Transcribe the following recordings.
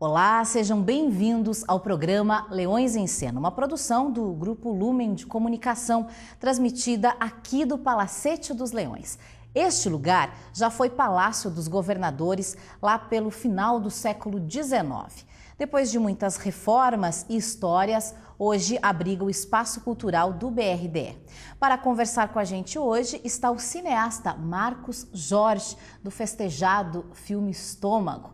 Olá, sejam bem-vindos ao programa Leões em Cena, uma produção do Grupo Lumen de Comunicação, transmitida aqui do Palacete dos Leões. Este lugar já foi Palácio dos Governadores lá pelo final do século XIX. Depois de muitas reformas e histórias, hoje abriga o Espaço Cultural do BRDE. Para conversar com a gente hoje está o cineasta Marcos Jorge, do festejado filme Estômago.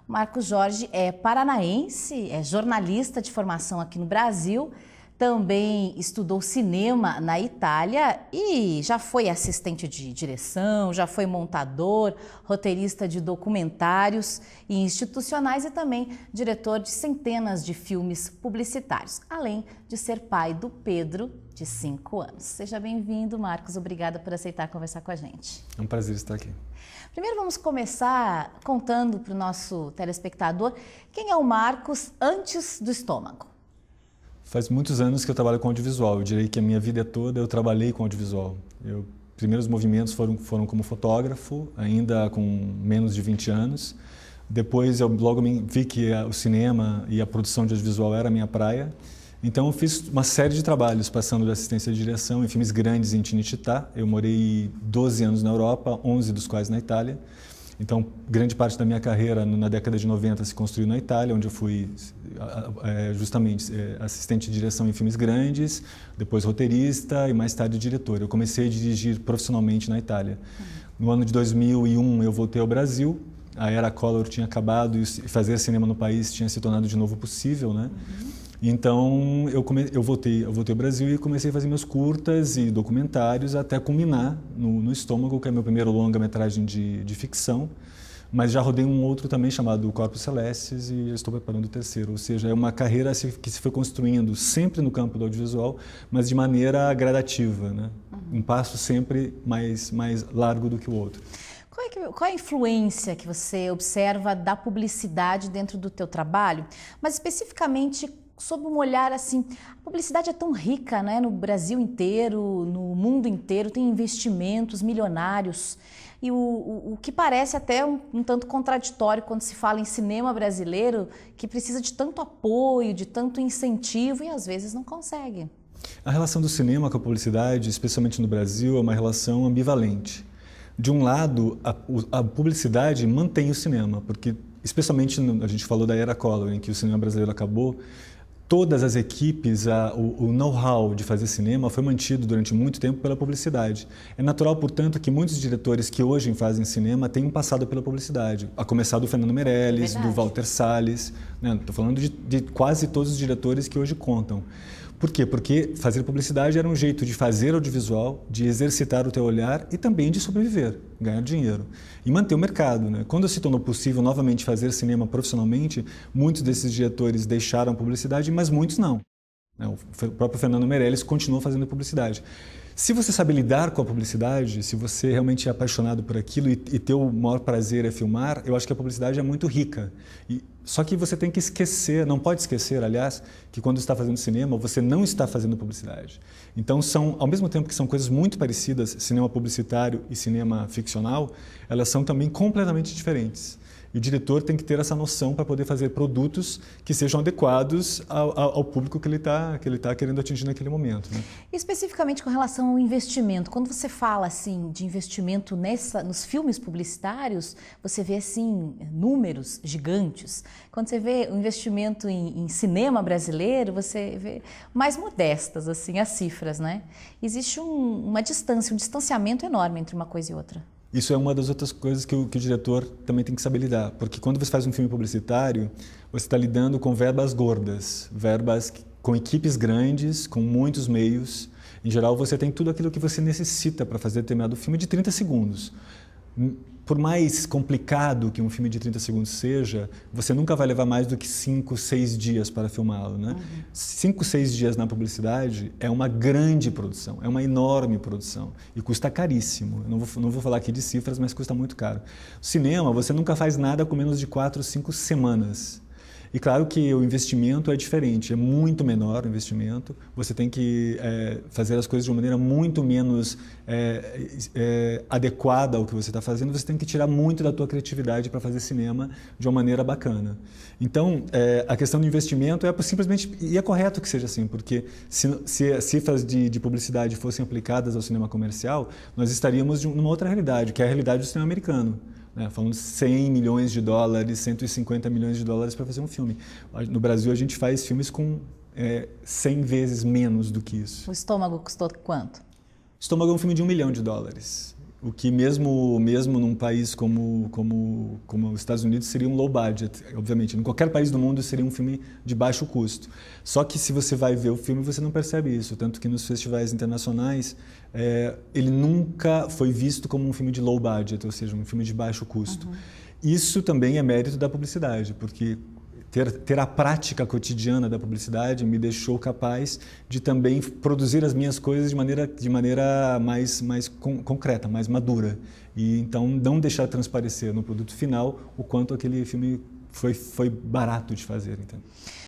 Marcos Jorge é paranaense, é jornalista de formação aqui no Brasil, também estudou cinema na Itália e já foi assistente de direção, já foi montador, roteirista de documentários e institucionais e também diretor de centenas de filmes publicitários, além de ser pai do Pedro, de 5 anos. Seja bem-vindo, Marcos. Obrigada por aceitar conversar com a gente. É um prazer estar aqui. Primeiro vamos começar contando para o nosso telespectador quem é o Marcos antes do Estômago. Faz muitos anos que eu trabalho com audiovisual. Eu diria que a minha vida toda eu trabalhei com audiovisual. Primeiros movimentos foram como fotógrafo, ainda com menos de 20 anos. Depois eu logo vi que o cinema e a produção de audiovisual era a minha praia. Então eu fiz uma série de trabalhos, passando de assistência de direção em filmes grandes em Tinitittá. Eu morei 12 anos na Europa, 11 dos quais na Itália. Então, grande parte da minha carreira na década de 90 se construiu na Itália, onde eu fui justamente assistente de direção em filmes grandes, depois roteirista e mais tarde diretor. Eu comecei a dirigir profissionalmente na Itália. No ano de 2001 eu voltei ao Brasil, a era Collor tinha acabado e fazer cinema no país tinha se tornado de novo possível, né? Então eu voltei ao Brasil e comecei a fazer meus curtas e documentários até culminar no Estômago, que é meu primeiro longa-metragem de ficção, mas já rodei um outro também chamado Corpos Celestes e estou preparando o terceiro, ou seja, é uma carreira que se foi construindo sempre no campo do audiovisual, mas de maneira gradativa, né? Um passo sempre mais largo do que o outro. Qual é a influência que você observa da publicidade dentro do teu trabalho, mas especificamente sob um olhar assim, a publicidade é tão rica, né, no Brasil inteiro, no mundo inteiro, tem investimentos milionários e o que parece até um tanto contraditório quando se fala em cinema brasileiro, que precisa de tanto apoio, de tanto incentivo e às vezes não consegue. A relação do cinema com a publicidade, especialmente no Brasil, é uma relação ambivalente. De um lado, a publicidade mantém o cinema, porque especialmente a gente falou da era Collor, em que o cinema brasileiro acabou, todas as equipes, o know-how de fazer cinema foi mantido durante muito tempo pela publicidade. É natural, portanto, que muitos diretores que hoje fazem cinema tenham passado pela publicidade. A começar do Fernando Meirelles, do Walter Salles, né? Estou falando de quase todos os diretores que hoje contam. Por quê? Porque fazer publicidade era um jeito de fazer audiovisual, de exercitar o teu olhar e também de sobreviver, ganhar dinheiro e manter o mercado, né? Quando se tornou possível novamente fazer cinema profissionalmente, muitos desses diretores deixaram a publicidade, mas muitos não. O próprio Fernando Meirelles continuou fazendo publicidade. Se você sabe lidar com a publicidade, se você realmente é apaixonado por aquilo e teu maior prazer é filmar, eu acho que a publicidade é muito rica. Só que você tem que esquecer, não pode esquecer, aliás, que quando está fazendo cinema, você não está fazendo publicidade. Então, ao mesmo tempo que são coisas muito parecidas, cinema publicitário e cinema ficcional, elas são também completamente diferentes. E o diretor tem que ter essa noção para poder fazer produtos que sejam adequados ao público que ele tá querendo atingir naquele momento, né? Especificamente com relação ao investimento, quando você fala assim de investimento nos filmes publicitários, você vê assim números gigantes. Quando você vê o investimento em cinema brasileiro, você vê mais modestas assim as cifras, né? Existe uma distância, um distanciamento enorme entre uma coisa e outra. Isso é uma das outras coisas que o diretor também tem que saber lidar, porque quando você faz um filme publicitário, você está lidando com verbas gordas, verbas com equipes grandes, com muitos meios. Em geral, você tem tudo aquilo que você necessita para fazer determinado filme de 30 segundos. Por mais complicado que um filme de 30 segundos seja, você nunca vai levar mais do que 5, 6 dias para filmá-lo, né? 5, 6 dias na publicidade é uma grande produção, é uma enorme produção e custa caríssimo. Eu não vou falar aqui de cifras, mas custa muito caro. Cinema, você nunca faz nada com menos de 4, 5 semanas. E claro que o investimento é diferente, é muito menor o investimento, você tem que fazer as coisas de uma maneira muito menos adequada ao que você está fazendo, você tem que tirar muito da tua criatividade para fazer cinema de uma maneira bacana. Então, a questão do investimento é simplesmente, e é correto que seja assim, porque se as cifras de publicidade fossem aplicadas ao cinema comercial, nós estaríamos numa outra realidade, que é a realidade do cinema americano. Falando 100 milhões de dólares, 150 milhões de dólares para fazer um filme. No Brasil, a gente faz filmes com 100 vezes menos do que isso. O Estômago custou quanto? O Estômago é um filme de $1 milhão. O que mesmo num país como os Estados Unidos seria um low budget, obviamente. Em qualquer país do mundo seria um filme de baixo custo. Só que se você vai ver o filme, você não percebe isso. Tanto que nos festivais internacionais, ele nunca foi visto como um filme de low budget, ou seja, um filme de baixo custo. Uhum. Isso também é mérito da publicidade, porque ter a prática cotidiana da publicidade me deixou capaz de também produzir as minhas coisas de maneira mais concreta, mais madura. E então não deixar transparecer no produto final o quanto aquele filme foi barato de fazer. Entende?